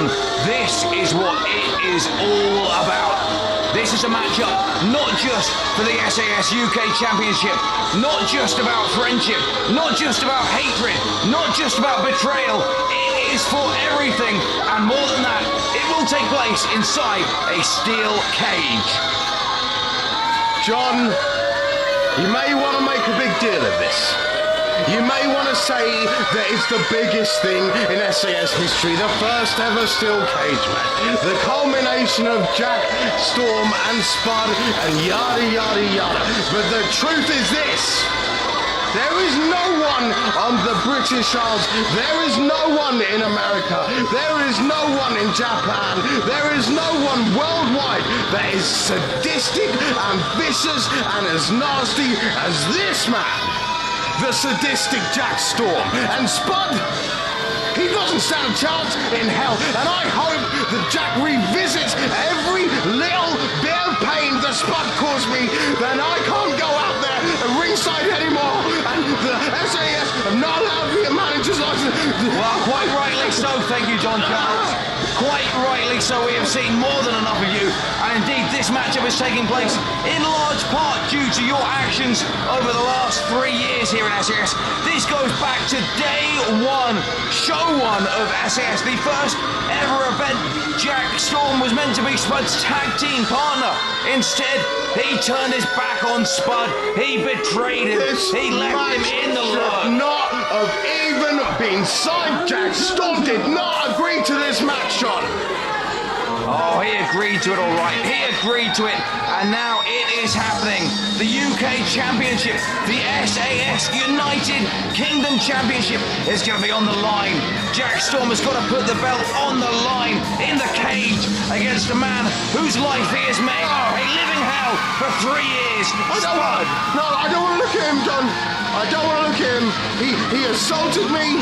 gentlemen, this is what it is all about. This is a matchup not just for the SAS UK Championship, not just about friendship, not just about hatred, not just about betrayal. It is for everything, and more than that, it will take place inside a steel cage. John, you may want to make a big deal of this. You may want to say that it's the biggest thing in SAS history, the first ever steel cage match, the culmination of Jack, Storm and Spud and yada yada yada. But the truth is this. There is no one on the British Isles, there is no one in America, there is no one in Japan, there is no one worldwide that is sadistic and vicious and as nasty as this man, the sadistic Jack Storm. And Spud, he doesn't stand a chance in hell, and I hope that Jack revisits every little bit of pain that Spud caused me, then I can't go out there and ringside anymore, and the SAS have not allowed me a manager's license. Well, quite rightly so, thank you, John Charles. Quite rightly so, we have seen more than enough of you, and indeed this matchup is taking place in large part due to your actions over the last 3 years here in SAS. This goes back to day one, show one of SAS, the first ever event. Jack Storm was meant to be Spud's tag team partner. Instead, he turned his back on Spud, he betrayed him, he left him in the lurch. Not have even been signed. Jack Storm did not agree to this match, John. Oh, he agreed to it all right. He agreed to it, and now it is happening. The UK Championship, the SAS United Kingdom Championship is going to be on the line. Jack Storm has got to put the belt on the line in the cage against a man whose life he has made a living hell for 3 years. Spud. No, I don't want to look at him, John. I don't want to look at him. He assaulted me.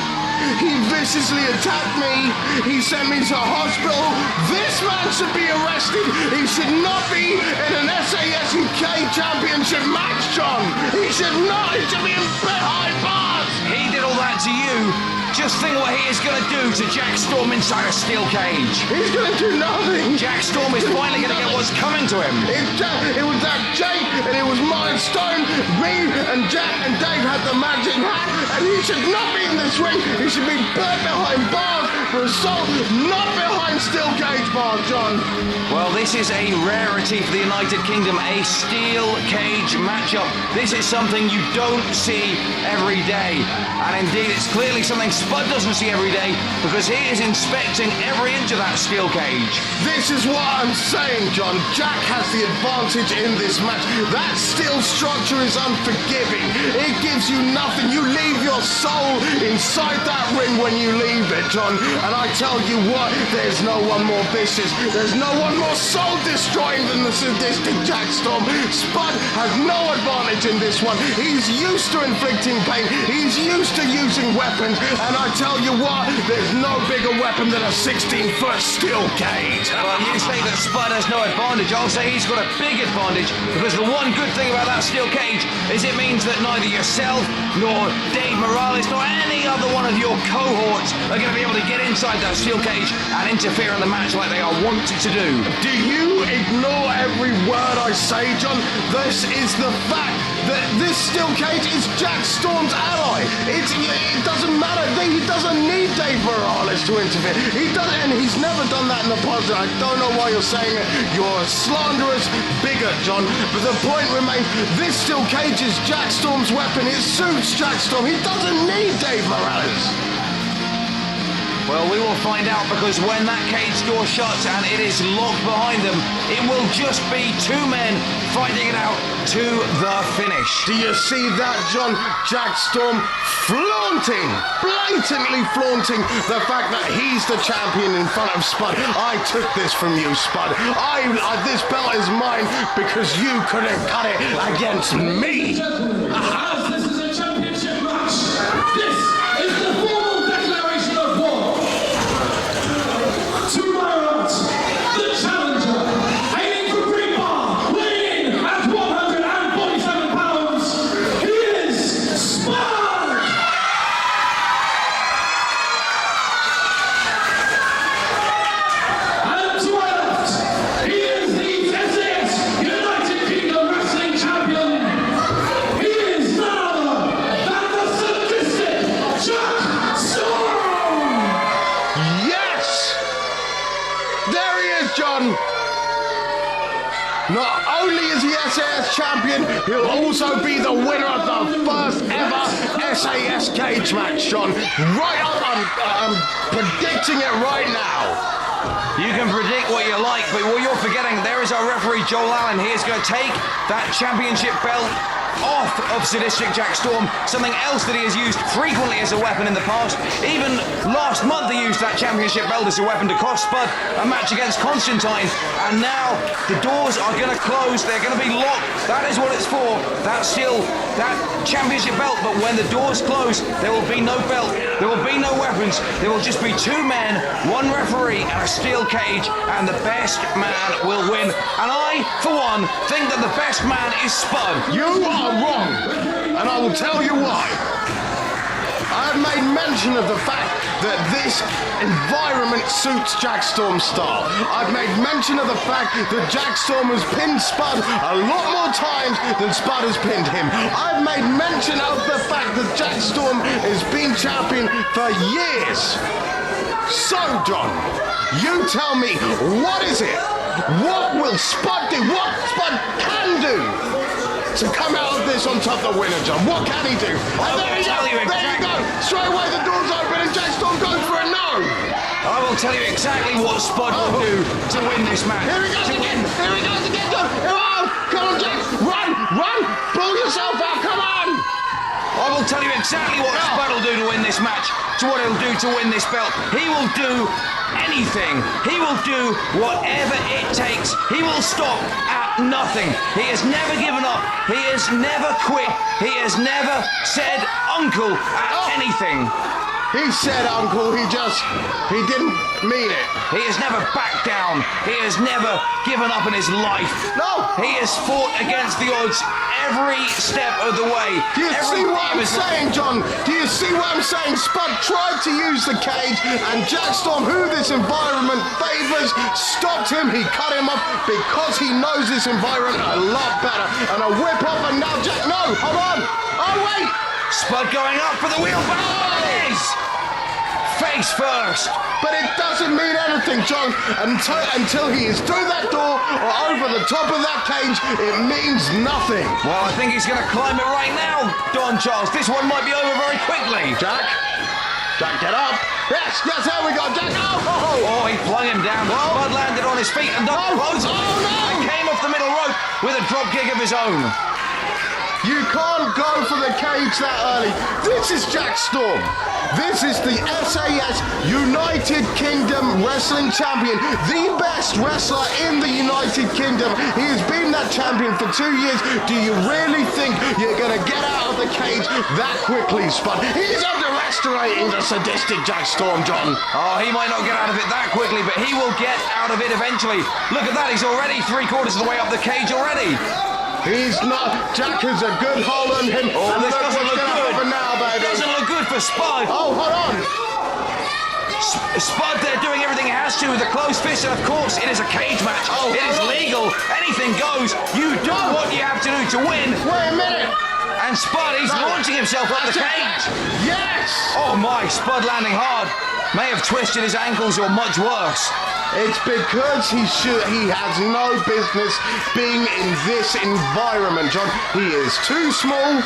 He viciously attacked me. He sent me to hospital. This man should be arrested. He should not be in an SAS UK Championship match, John. He should not. He should be in behind bars. He did all that to you. Just think what he is going to do to Jack Storm inside a steel cage. He's going to do nothing. Jack Storm is finally going to get what's coming to him. It was that Jake and it was mine, Stone, me and Jack and Dave had the magic hat, and he should not be in this ring. He should be burnt behind bars for assault, not behind steel cage bars, John. Well, this is a rarity for the United Kingdom, a steel cage matchup. This is something you don't see every day. And indeed, it's clearly something Spud doesn't see every day because he is inspecting every inch of that steel cage. This is what I'm saying, John. Jack has the advantage in this match. That steel structure is unforgiving. It gives you nothing. You leave your soul inside that ring when you leave it, John. And I tell you what, there's no one more vicious. There's no one more soul-destroying than the sadistic Jack Storm. Spud has no advantage in this one. He's used to inflicting pain. He's used to using weapons. And I tell you what, there's no bigger weapon than a 16-foot steel cage. Well, you say that Spud has no advantage. I'll say he's got a big advantage because the one good thing about that steel cage is it means that neither yourself nor Dave Morales nor any other one of your cohorts are going to be able to get inside that steel cage and interfere in the match like they are wanted to do. Do you ignore every word I say, John? This is the fact that this steel cage is Jack Storm's ally. It doesn't matter. He doesn't need Dave Morales to interfere. He doesn't, and he's never done that in the past. I don't know why you're saying it. You're a slanderous bigot, John. But the point remains, this steel cage is Jack Storm's weapon. It suits Jack Storm. He doesn't need Dave Morales. Well, we will find out because when that cage door shuts and it is locked behind them, it will just be two men fighting it out to the finish. Do you see that, John? Jack Storm blatantly flaunting the fact that he's the champion in front of Spud. I took this from you, Spud. This belt is mine because you couldn't cut it against me. This is a championship match. This is the formal declaration of war. To my right, the challenger, aiming for Green Barr, weighing in at 147 pounds. He is Spud. There he is, John. Not only is he SAS champion, he'll also be the winner of the first ever SAS cage match, John. Right up, I'm predicting it right now. You can predict what you like, but what you're forgetting, there is our referee, Joel Allen. He is going to take that championship belt off of Sadistic Jack Storm, something else that he has used frequently as a weapon in the past. Even last month he used that championship belt as a weapon to cost Spud a match against Constantine, and now the doors are going to close, they're going to be locked. That is what it's for. That's still that championship belt, but when the doors close, there will be no belt, there will be no weapons, there will just be two men, one referee and a steel cage, and the best man will win. And I, for one, think that the best man is Spud. You are wrong, and I will tell you why. I have made mention of the fact that this environment suits Jack Storm's style. I've made mention of the fact that Jack Storm has pinned Spud a lot more times than Spud has pinned him. I've made mention of the fact that Jack Storm has been champion for years. So, John, you tell me, what is it? What will Spud do? What Spud can do to come out of this on top of the winner, John? What can he do? And there you go. There you go. Straight away the door's open and Jack Storm goes for a no. I will tell you exactly what Spud will do to win this match. Here he goes again. Here he goes again, John. Come on, Jack. Run. Pull yourself out. Come on. I will tell you exactly what Spud will do to win this match, to what he'll do to win this belt. He will do anything. He will do whatever it takes. He will stop at nothing. He has never given up. He has never quit. He has never said uncle at anything. He said uncle, he didn't mean it. He has never backed down. He has never given up in his life. No. He has fought against the odds every step of the way. Do you see what I'm saying, John? Do you see what I'm saying? Spud tried to use the cage, and Jack Storm, who this environment favours, stopped him. He cut him off because he knows this environment a lot better. And a whip off, and now Jack, no, hold on. Oh, wait. Spud going up for the wheel. It is face first. But it doesn't mean anything, John, until he is through that door or over the top of that cage. It means nothing. Well, I think he's going to climb it right now, Don Charles. This one might be over very quickly. Jack, get up. Yes, there we go, Jack. Oh, he flung him down, but Spud landed on his feet and dug close. And came off the middle rope with a drop kick of his own. You can't go for the cage that early. This is Jack Storm. This is the SAS United Kingdom Wrestling Champion, the best wrestler in the United Kingdom. He has been that champion for 2 years. Do you really think you're going to get out of the cage that quickly, Spud? He's underestimating the sadistic Jack Storm, John. Oh, he might not get out of it that quickly, but he will get out of it eventually. Look at that, he's already 3/4 of the way up the cage already. He's not. Jack has a good hold on him. Oh, and this doesn't look good. Now, baby. Doesn't look good for Spud. Oh, hold on. Spud there doing everything he has to with a closed fist, and of course it is a cage match. It is legal. Anything goes. You do what you have to do to win. Wait a minute. And Spud, he's launching himself up the cage. Yes. Oh my, Spud landing hard. May have twisted his ankles or much worse. It's because he has no business being in this environment, John. He is too small,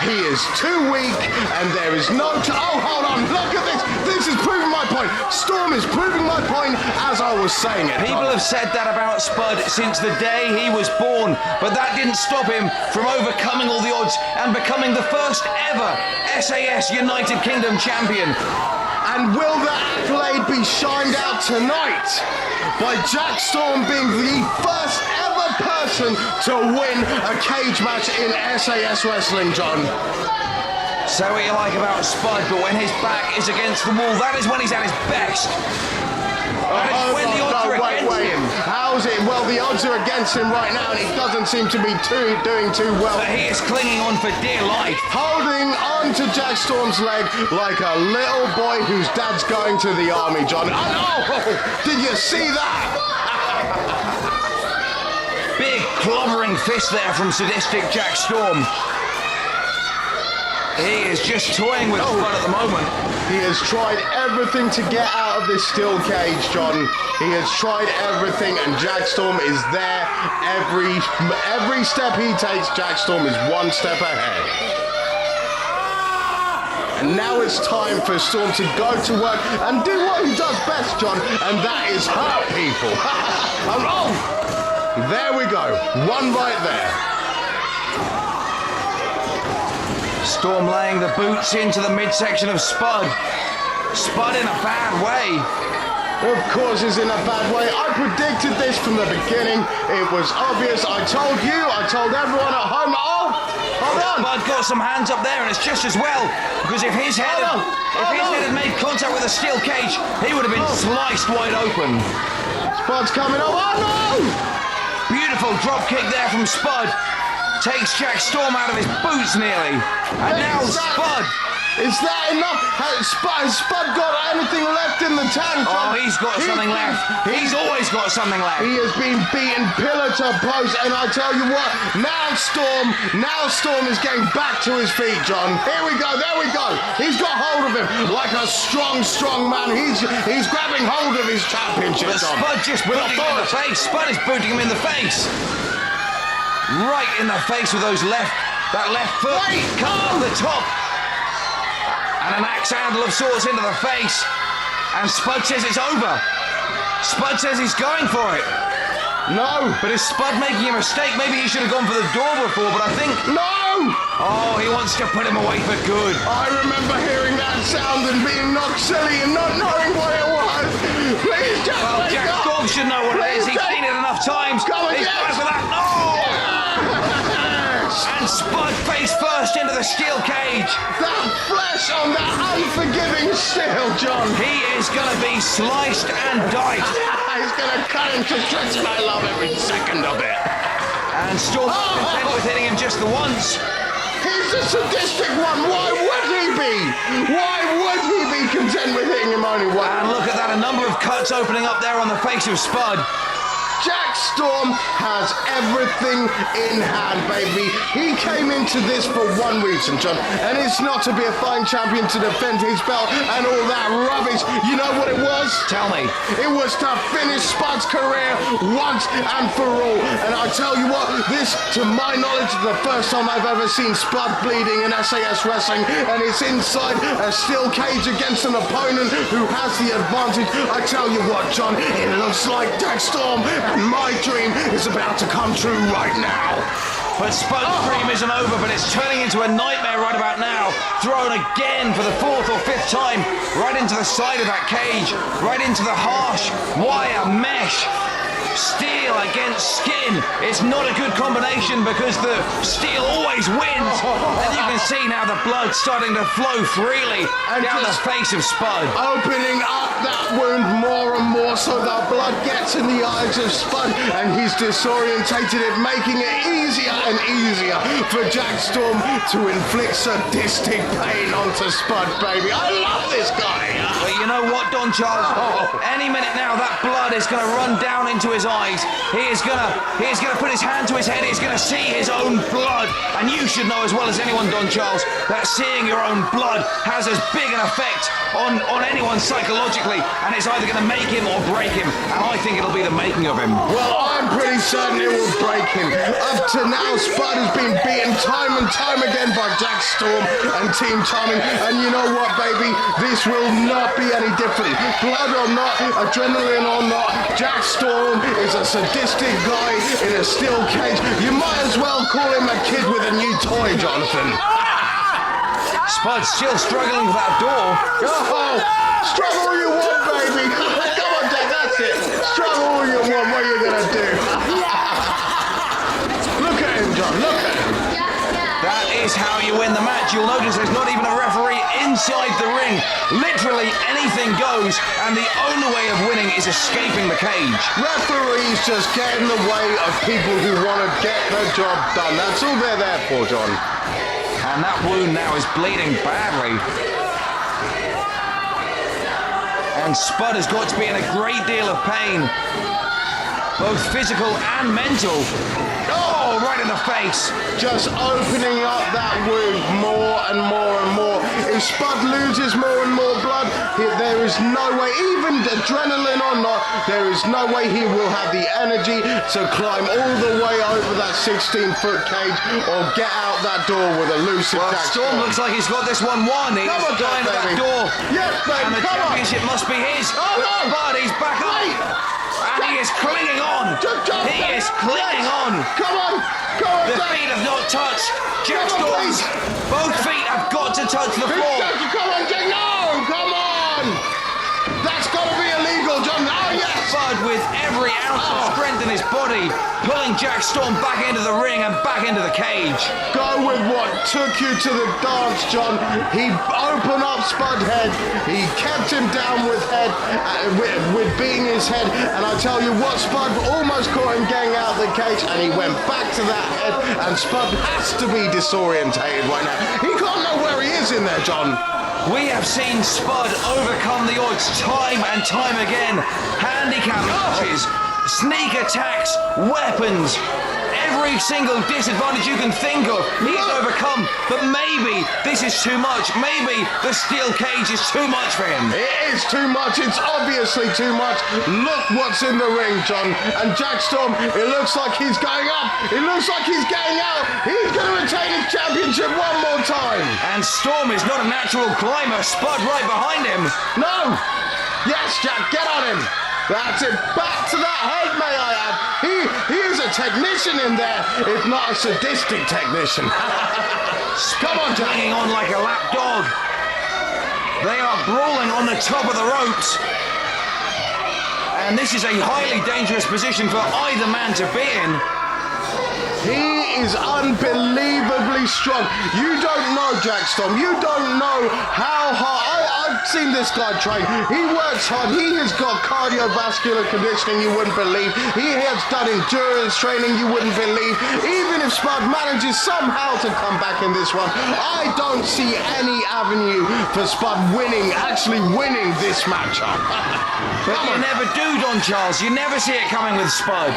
he is too weak, and there is no... Oh, hold on, look at this. This is proving my point. Storm is proving my point as I was saying it. People have said that about Spud since the day he was born, but that didn't stop him from overcoming all the odds and becoming the first ever SAS United Kingdom champion. And will the accolade be shined out tonight by Jack Storm being the first ever person to win a cage match in SAS Wrestling, John? Say what you like about Spud, but when his back is against the wall, that is when he's at his best. That is when the odds are against him. How's it? Well, the odds are against him right now, and he doesn't seem to be doing too well. But he is clinging on for dear life. Holding on to Jack Storm's leg like a little boy whose dad's going to the army, John. Oh, did you see that? Big clobbering fist there from Sadistic Jack Storm. He is just toying with Spud at the moment. He has tried everything to get out of this steel cage, John. He has tried everything, and Jack Storm is there. Every step he takes, Jack Storm is one step ahead. And now it's time for Storm to go to work and do what he does best, John, and that is hurt people. Oh, there we go. One right there. Storm laying the boots into the midsection of Spud. Spud in a bad way. Of course he's in a bad way. I predicted this from the beginning. It was obvious. I told you. I told everyone at home. Oh, hold on. Spud got some hands up there, and it's just as well, because if his head had made contact with the steel cage, he would have been sliced wide open. Spud's coming up. Oh, no! Beautiful drop kick there from Spud. Takes Jack Storm out of his boots nearly. And now Spud. Is that enough? Has Spud got anything left in the tank? Oh, he's got something left. He's always got something left. He has been beaten pillar to post, and I tell you what, now Storm is getting back to his feet, John. Here we go, there we go. He's got hold of him like a strong man. He's grabbing hold of his championship, But John. Spud just booting him in the face. Spud is booting him in the face. Right in the face with that left foot. Cut off the top. And an axe handle of sorts into the face. And Spud says it's over. Spud says he's going for it. No. But is Spud making a mistake? Maybe he should have gone for the door before, but I think... No! Oh, he wants to put him away for good. I remember hearing that sound and being knocked silly and not knowing what it was. Please, Jack, Well, Jack Storm should know what it is. He's seen it enough times. Come He's again. going for that. No! And Spud face first into the steel cage. That flesh on that unforgiving steel, John. He is going to be sliced and diced. He's going to cut him to strips, and I love every second of it. And Storm is content with hitting him just the once. He's the sadistic one. Why would he be? Why would he be content with hitting him only once? And look at that, a number of cuts opening up there on the face of Spud. Jack Storm has everything in hand, baby. He came into this for one reason, John, and it's not to be a fine champion to defend his belt and all that rubbish. You know what it was? Tell me. It was to finish Spud's career once and for all. And I tell you what, this, to my knowledge, is the first time I've ever seen Spud bleeding in SAS wrestling, and it's inside a steel cage against an opponent who has the advantage. I tell you what, John, it looks like Jack Storm, and my dream is about to come true right now. But Spud's dream isn't over, but it's turning into a nightmare right about now. Thrown again for the fourth or fifth time, right into the side of that cage, right into the harsh wire mesh. Steel against skin. It's not a good combination because the steel always wins. And you can see now the blood starting to flow freely down the face of Spud. Opening up that wound more and more so the blood gets in the eyes of Spud, and he's disorientated it, making it easier and easier for Jack Storm to inflict sadistic pain onto Spud, baby. I love this guy. But you know what, Don Charles? Any minute now, that blood is going to run down into his eyes. He is going to put his hand to his head. He's going to see his own blood. And you should know as well as anyone, Don Charles, that seeing your own blood has as big an effect on anyone psychologically, and it's either going to make him or break him. And I think it'll be the making of him. Well, I'm pretty certain it will break him. Up to now, Spud has been beaten time and time again by Jack Storm and Team Charming. And you know what, baby? This will not be any different. Blood or not, adrenaline or not, Jack Storm is a sadistic guy in a steel cage. You might as well call him a kid with a new toy, Jonathan. Spud's still struggling with that door. Oh, struggle all you want, baby. Come on, Jack, that's it. Struggle all you want. What are you going to do? Look at him, John. Look at him. That is how you win the match. You'll notice there's not even a referee inside the ring. Literally anything goes, and the only way of winning is escaping the cage. Referees just get in the way of people who want to get the job done. That's all they're there for, John. And that wound now is bleeding badly. And Spud has got to be in a great deal of pain, both physical and mental. Oh, Oh, right in the face. Just opening up that wound more and more and more. If Spud loses more and more blood, there is no way, even adrenaline or not, there is no way he will have the energy to climb all the way over that 16-foot cage or get out that door with a lucid Well, Jack Storm looks like he's got this one won. He's Come on, going to that baby. door. Yes, baby, And the come on. championship must be his. Oh, no. But he's back up. Wait. And he is clinging on. Just jump, He baby. is clinging Yes. on. Come on, The Jack. feet have not touched. Jack Come on, Storm's please. both feet have got to touch the floor. Come on, Jack. No, come on. That's got to be illegal, John. Oh, yes. Spud with every ounce of strength in his body, pulling Jack Storm back into the ring and back into the cage. Go with what took you to the dance, John. He opened up Spud's head. He kept him down with head, with beating his head. And I tell you what, Spud almost caught him getting out of the cage, and he went back to that head. And Spud has to be disorientated right now. He can't know where he is in there, John. We have seen Spud overcome the odds time and time again. Handicap matches, sneak attacks, weapons, every single disadvantage you can think of, he's overcome. But maybe this is too much. Maybe the steel cage is too much for him. It is too much. It's obviously too much. Look what's in the ring, John. And Jack Storm, it looks like he's going up. It looks like he's getting out. He's going to retain his championship one more time. And Storm is not a natural climber. Spud right behind him. No. Yes, Jack, get on him. That's it. Back to that head, may I add. He is a technician in there, if not a sadistic technician. Come on, Jack. Hanging on like a lap dog. They are brawling on the top of the ropes. And this is a highly dangerous position for either man to be in. He is unbelievably strong. You don't know Jack Storm. You don't know how hard. I've seen this guy train. He works hard. He has got cardiovascular conditioning you wouldn't believe. He has done endurance training you wouldn't believe. Even if Spud manages somehow to come back in this one, I don't see any avenue for Spud actually winning this matchup. But you never do, Don Charles. You never see it coming with Spud.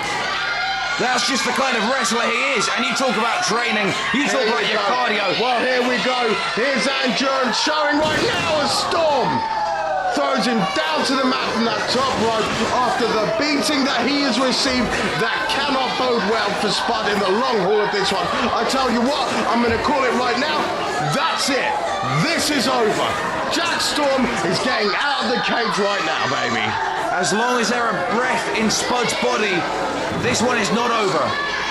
That's just the kind of wrestler he is. And you talk about training, you talk about your cardio. Well, here we go. Here's that endurance showing right now as Storm throws him down to the mat from that top rope after the beating that he has received. That cannot bode well for Spud in the long haul of this one. I tell you what, I'm going to call it right now. That's it. This is over. Jack Storm is getting out of the cage right now, baby. As long as there are breath in Spud's body, this one is not over.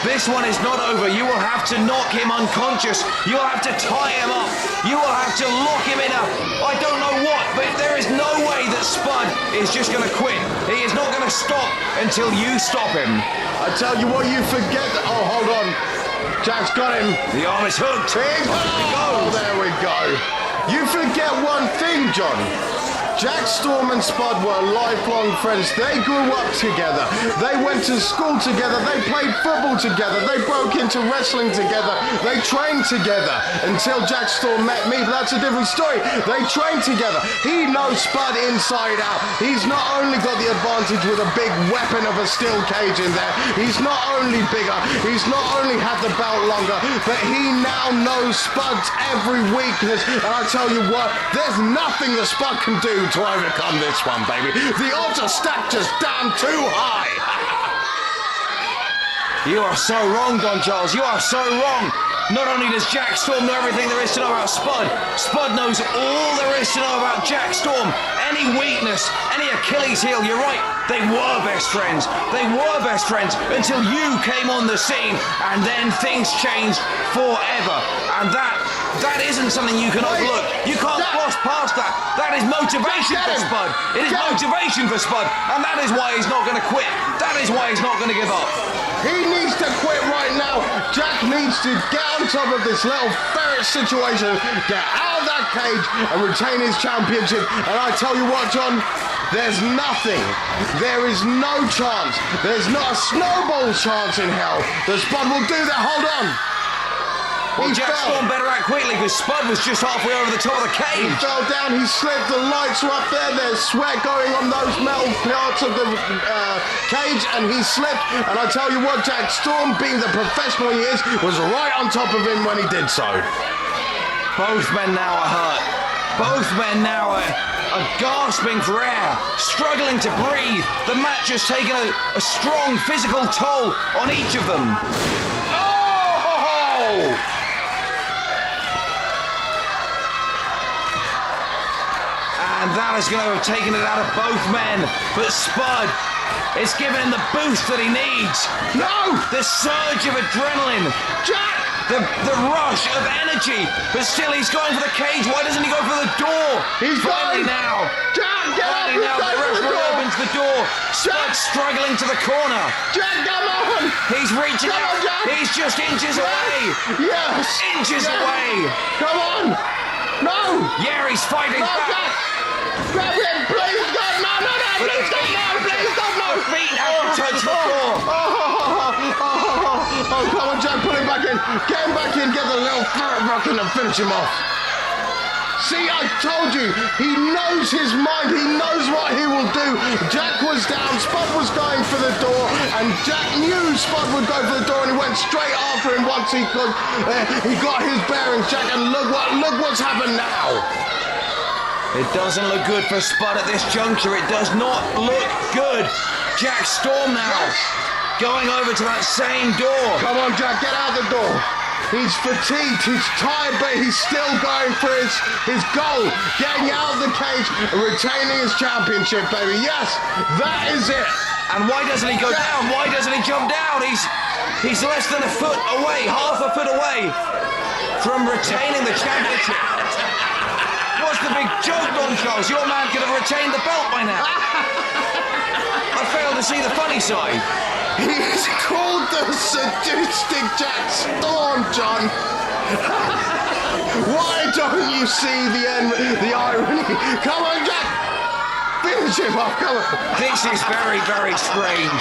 This one is not over. You will have to knock him unconscious. You will have to tie him up. You will have to lock him in I don't know what, but there is no way that Spud is just going to quit. He is not going to stop until you stop him. I tell you what, you forget. Oh, hold on. Jack's got him. The arm is hooked. Oh, there we go. You forget one thing, John. Jack Storm and Spud were lifelong friends. They grew up together. They went to school together. They played football together. They broke into wrestling together. They trained together until Jack Storm met me, but that's a different story. They trained together. He knows Spud inside out. He's not only got the advantage with a big weapon of a steel cage in there, he's not only bigger, he's not only had the belt longer, but he now knows Spud's every weakness. And I tell you what, there's nothing that Spud can do to overcome this one, baby. The odds are stacked just damn too high. You are so wrong, Don Charles. You are so wrong. Not only does Jack Storm know everything there is to know about Spud, Spud knows all there is to know about Jack Storm. Any weakness, any Achilles heel, you're right, they were best friends. They were best friends until you came on the scene, and then things changed forever. And that isn't something you can overlook. You can't gloss past that. That is motivation for Spud. It is motivation for Spud, and that is why he's not going to quit. That is why he's not going to give up. He needs to quit right now. Jack needs to get on top of this little ferret situation, get out of that cage and retain his championship. And I tell you what, John, there's nothing. There is no chance. There's not a snowball chance in hell that Spud will do that. Hold on. Well, He Jack fell. Storm better act quickly because Spud was just halfway over the top of the He cage. fell down, he slipped, the lights were up there, there's sweat going on those metal parts of the cage, and he slipped. And I tell you what, Jack Storm, being the professional he is, was right on top of him when he did so. Both men now are hurt. Both men now are gasping for air, struggling to breathe. The match has taken a strong physical toll on each of them. Oh! And that is going to have taken it out of both men. But Spud, it's given him the boost that he needs. No! The surge of adrenaline. Jack! The rush of energy. But still, he's going for the cage. Why doesn't he go for the door? He's Finally going. now. Jack, get up! Finally now, the He's going for referee door. opens the door. Spud struggling to the corner. Jack, come on! He's reaching Come out. on, Jack. He's just inches away. Yes! Inches Yes. away. Come on! No! Yeah, he's fighting No, back. Jack! Grab him, please! God, no, no, no! But Please the stop! No, please stop! No! The feet have to touch the floor. Oh, come on, Jack, put him back in. Get him back in, get the little ferret back in and finish him off. See, I told you, he knows his mind, he knows what he will do. Jack was down, Spud was going for the door, and Jack knew Spud would go for the door, and he went straight after him once he could. He got his bearings, Jack, and look what's happened now. It doesn't look good for Spud at this juncture. It does not look good. Jack Storm now going over to that same door. Come on, Jack, get out the door. He's fatigued, he's tired, but he's still going for his goal. Getting out of the cage and retaining his championship, baby. Yes, that is it. And why doesn't he go down? Why doesn't he jump down? He's less than a foot away, half a foot away from retaining the championship. What's the big joke, Don Charles? Your man could have retained the belt by now. I failed to see the funny side. He's called the Sadistic Jack Storm, John. Why don't you see the irony? Come on, Jack. Finish him off, come on. This is very, very strange.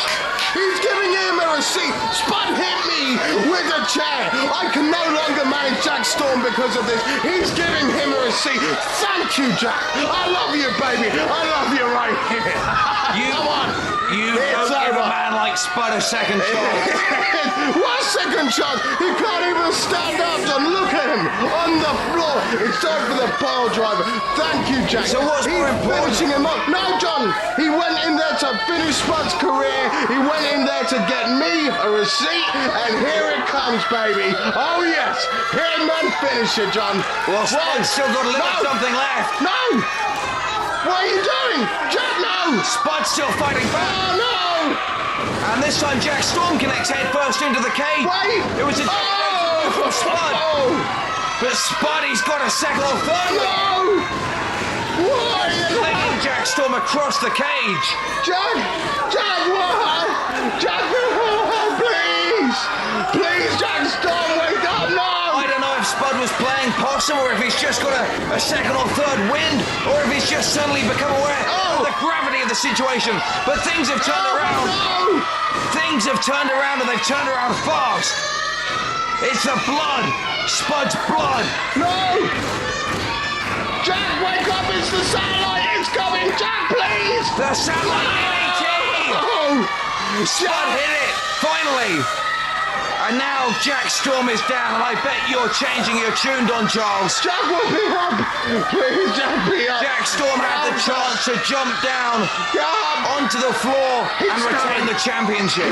He's giving him a receipt. Spud hit me with a chair. I can no longer manage Jack Storm because of this. He's giving him a receipt. Thank you, Jack. I love you, baby. I love you right here. Come on. You It's don't give a over. man like Spud a second chance. What second chance? He can't even stand up, John. Look at him on the floor. It's time for the pile driver. Thank you, Jack. So what's He's more important? finishing him up. No, John. He went in there to finish Spud's career. He went in there to get me a receipt, and here it comes, baby. Oh yes, hit him and finish it, John. Well, Spud's still got a little something left. No. What are you doing, Jack? No. Spud's still fighting back. Oh no. And this time Jack Storm connects head first into the cage. Wait. It was a from Spud. Oh. But Spud, he's got a second or third one. No. Why? Flinging Jack Storm across the cage. Jack, what? Jack, please, Jack Storm, wake up, no! I don't know if Spud was playing possum or if he's just got a second or third wind or if he's just suddenly become aware of the gravity of the situation. But things have turned around. No! Things have turned around and they've turned around fast. It's the blood. Spud's blood. No! Jack, wake up, it's the satellite, it's coming, Jack, please! The satellite DDT. Oh! Spud hit it, finally. And now Jack Storm is down, and I bet you're changing your tune, Don Charles. Jack will be up! Please, Jack, be up! Jack Storm had the chance to jump down Get up! onto the floor and He's retain stirring. the championship.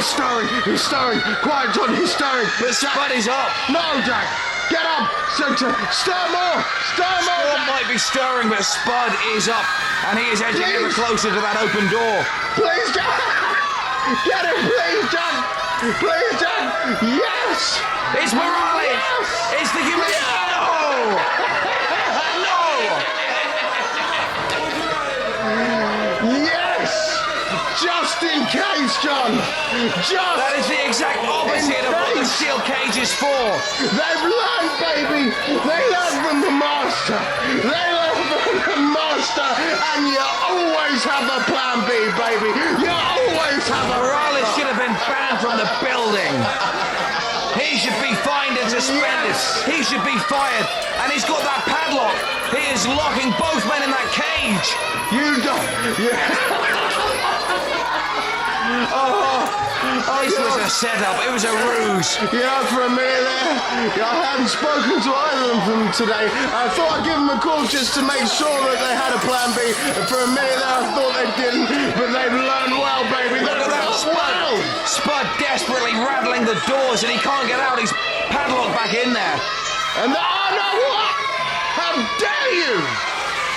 He's stirring! Quiet, John, he's stirring! But Spud is up. No, Jack! Get up! Stir more! Stir more! Storm Jack. might be stirring, but Spud is up, and he is edging ever Please. closer to that open door. Please, Jack! Get him, please, Jack! Please, Jack! Yes! It's Morales. Yes. It's the human. No! No! Yes! Just in case, John! Just! That is the exact opposite of what the steel cage is for. They've learned, baby! They learned from the master! They learned from the master! And you always have a plan B, baby! You always have a... Morales should have been banned from the building. He should be fined into suspended. Yes. He should be fired. And he's got that padlock. He is locking both men in that cage. You don't. This was a setup. It was a ruse. Yeah, for a minute there, I hadn't spoken to either of them today. I thought I'd give them a call just to make sure that they had a plan B. And for a minute there, I thought they didn't, but they've learned well, baby. Look at that Spud. Spud desperately rattling the doors and he can't get out. He's padlocked back in there. And oh no, what? How dare you?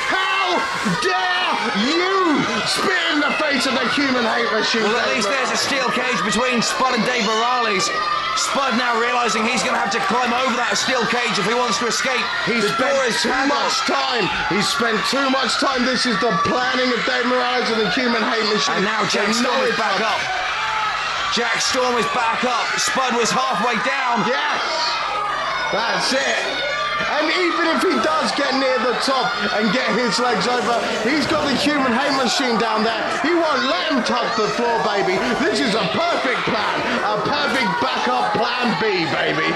How dare you spit in the face of the human hate machine? Well, at least there's a steel cage between Spud and Dave Morales. Spud now realising he's going to have to climb over that steel cage if he wants to escape. He's spent too much time. He's spent too much time. This is the planning of Dave Morales and the human hate machine. And now Jack Storm is back up. Jack Storm is back up. Spud was halfway down. Yes, that's it. And even if he does get near the top and get his legs over, he's got the human hate machine down there. He won't let him touch the floor, baby. This is a perfect plan. A perfect backup plan B, baby.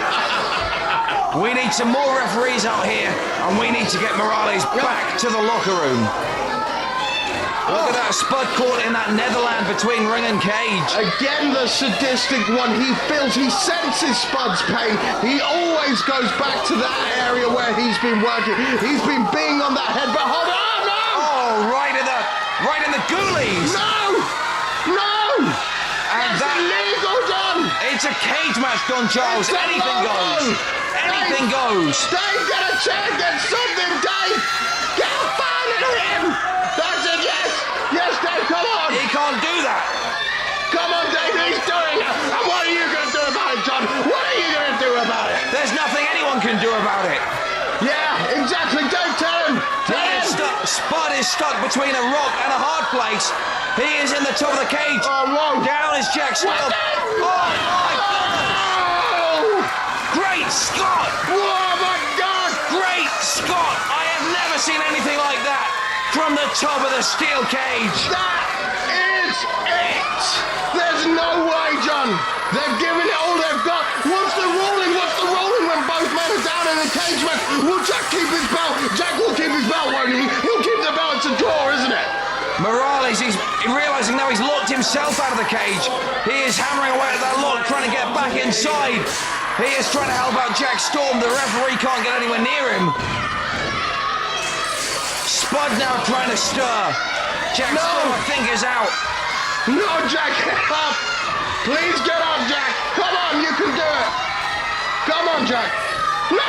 We need some more referees out here, and we need to get Morales back to the locker room. Look at that, Spud caught in that Netherland between ring and cage. Again, the sadistic one. He senses Spud's pain. He always goes back to that area where he's been working. He's been being on that head, but hold on, no! Oh, right in the ghoulies. No! And that's that illegal, Don! It's a cage match, Don Charles. It's Anything goes. Anything goes. Dave, get a chair, get something, Dave! Get a fan in him! That's it, yes! Yes, Dave, come on! He can't do that. Come on, Dave, he's doing it! And what are you going to do about it, John? What are you going to do about it? There's nothing anyone can do about it. Yeah, exactly, Dave, tell him! Spud is stuck between a rock and a hard place. He is in the top of the cage. Oh, whoa! Down is Jack Storm. Oh, my God! Great Scott! Oh, my God! Great Scott! I have never seen anything like that from the top of the steel cage. That is it! There's no way, John! They've given it all they've got. What's the ruling? When both men are down in the cage, man? Will Jack keep his belt? Jack will keep his belt, won't he? He'll keep the belt to draw, isn't it? Morales, he's realising now he's locked himself out of the cage. He is hammering away at that lock, trying to get back inside. He is trying to help out Jack Storm. The referee can't get anywhere near him. Spud now trying to stir. Jack Storm, I think, is out. No, Jack, get up! Please get up, Jack! Come on, you can do it! Come on, Jack! No!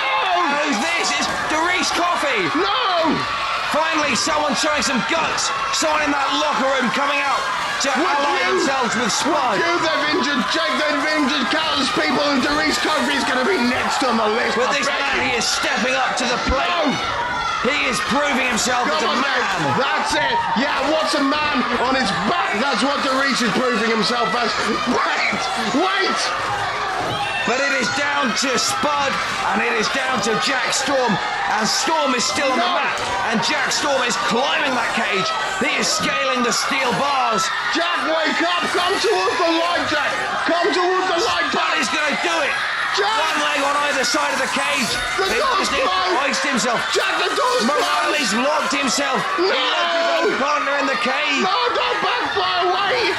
Who's this? It's Doris Coffey! No! Finally, someone showing some guts. Someone in that locker room coming out to ally themselves with Spud. They've injured Jake, they've injured countless people, and Doris Coffey's going to be next on the list. But this man, he is stepping up to the plate. No! He is proving himself as a man. Dave. That's it. Yeah, what's a man on his back? That's what Doris is proving himself as. Wait! But it is down to Spud, and it is down to Jack Storm. And Storm is still on the mat, and Jack Storm is climbing that cage. He is scaling the steel bars. Jack, wake up! Come towards the light, Jack! Come towards the light, Spud Jack! is going to do it. Jack! One leg on either side of the cage. The He door's just needs to closed. hoist himself. Jack, the door's Morales closed! locked himself. No! He locked his own partner in the cage. No, don't backfire away!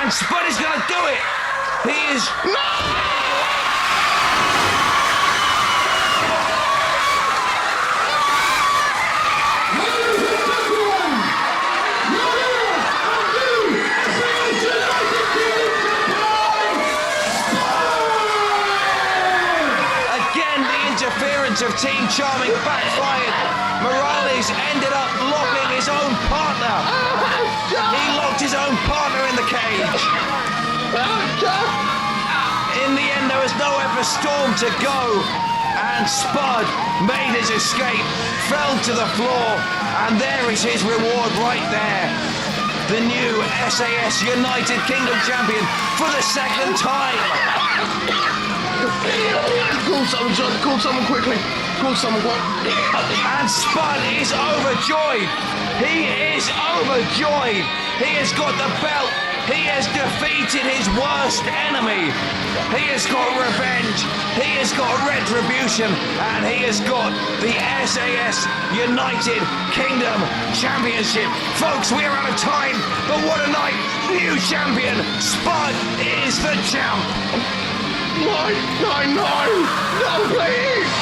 And Spud is going to do it. He is... No! Of Team Charming backfired. Morales ended up locking his own partner. He locked his own partner in the cage. In the end, there was nowhere for Storm to go. And Spud made his escape, fell to the floor, and there is his reward right there. The new SAS United Kingdom champion for the second time. Call someone, John. Call someone quickly. Call someone. And Spud is overjoyed. He is overjoyed. He has got the belt He has defeated his worst enemy. He has got revenge. He has got retribution. And he has got the SAS United Kingdom Championship. Folks, we're out of time. But what a night. New champion. Spud is the champ. No, please!